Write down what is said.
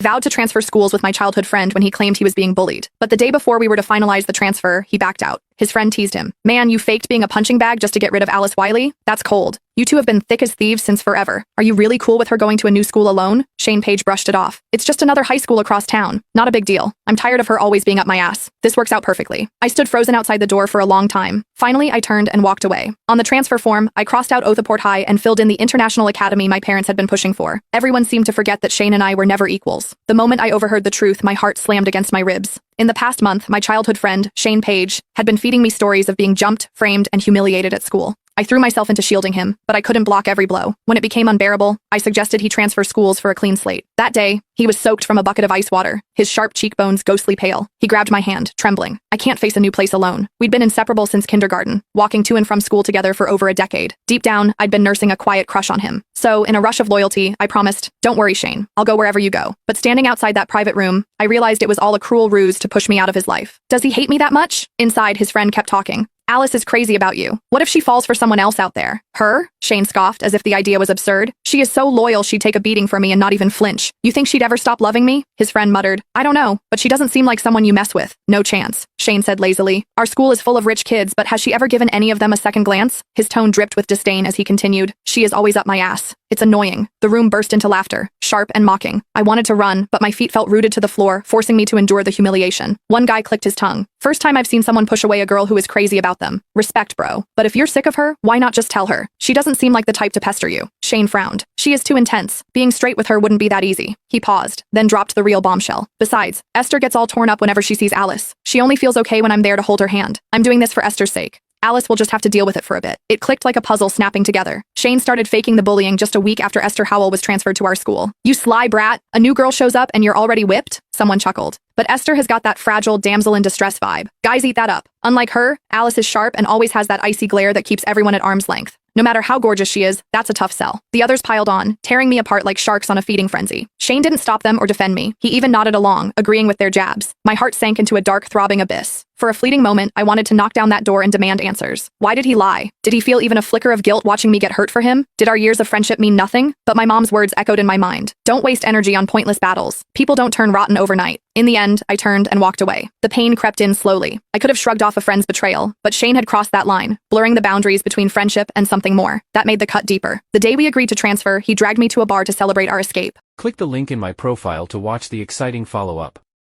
vowed to transfer schools with my childhood friend when he claimed he was being bullied. But the day before we were to finalize the transfer, he backed out. His friend teased him. Man, you faked being a punching bag just to get rid of Alice Wiley? That's cold. You two have been thick as thieves since forever. Are you really cool with her going to a new school alone? Shane Page brushed it off. It's just another high school across town. Not a big deal. I'm tired of her always being up my ass. This works out perfectly. I stood frozen outside the door for a long time. Finally, I turned and walked away. On the transfer form, I crossed out Othaport High and filled in the international academy my parents had been pushing for. Everyone seemed to forget that Shane and I were never equals. The moment I overheard the truth, my heart slammed against my ribs. In the past month, my childhood friend, Shane Page, had been feeding me stories of being jumped, framed, and humiliated at school. I threw myself into shielding him, but I couldn't block every blow. When it became unbearable, I suggested he transfer schools for a clean slate. That day, he was soaked from a bucket of ice water, his sharp cheekbones ghostly pale. He grabbed my hand, trembling. I can't face a new place alone. We'd been inseparable since kindergarten, walking to and from school together for over a decade. Deep down, I'd been nursing a quiet crush on him. So, in a rush of loyalty, I promised, "Don't worry, Shane. I'll go wherever you go." But standing outside that private room, I realized it was all a cruel ruse to push me out of his life. Does he hate me that much? Inside, his friend kept talking. Alice is crazy about you. What if she falls for someone else out there? Her? Shane scoffed, as if the idea was absurd. She is so loyal she'd take a beating for me and not even flinch. You think she'd ever stop loving me? His friend muttered. I don't know, but she doesn't seem like someone you mess with. No chance, Shane said lazily. Our school is full of rich kids, but has she ever given any of them a second glance? His tone dripped with disdain as he continued. She is always up my ass. It's annoying. The room burst into laughter, sharp and mocking. I wanted to run, but my feet felt rooted to the floor, forcing me to endure the humiliation. One guy clicked his tongue. First time I've seen someone push away a girl who is crazy about them. Respect, bro. But if you're sick of her, why not just tell her? She doesn't seem like the type to pester you. Shane frowned. She is too intense. Being straight with her wouldn't be that easy. He paused, then dropped the real bombshell. Besides, Esther gets all torn up whenever she sees Alice. She only feels okay when I'm there to hold her hand. I'm doing this for Esther's sake. Alice will just have to deal with it for a bit. It clicked like a puzzle snapping together. Shane started faking the bullying just a week after Esther Howell was transferred to our school. You sly brat, a new girl shows up and you're already whipped? Someone chuckled. But Esther has got that fragile damsel in distress vibe. Guys eat that up. Unlike her, Alice is sharp and always has that icy glare that keeps everyone at arm's length. No matter how gorgeous she is, that's a tough sell. The others piled on, tearing me apart like sharks on a feeding frenzy. Shane didn't stop them or defend me. He even nodded along, agreeing with their jabs. My heart sank into a dark, throbbing abyss. For a fleeting moment, I wanted to knock down that door and demand answers. Why did he lie? Did he feel even a flicker of guilt watching me get hurt for him? Did our years of friendship mean nothing? But my mom's words echoed in my mind. Don't waste energy on pointless battles. People don't turn rotten overnight. In the end, I turned and walked away. The pain crept in slowly. I could have shrugged off a friend's betrayal, but Shane had crossed that line, blurring the boundaries between friendship and something more. That made the cut deeper. The day we agreed to transfer, he dragged me to a bar to celebrate our escape. Click the link in my profile to watch the exciting follow-up.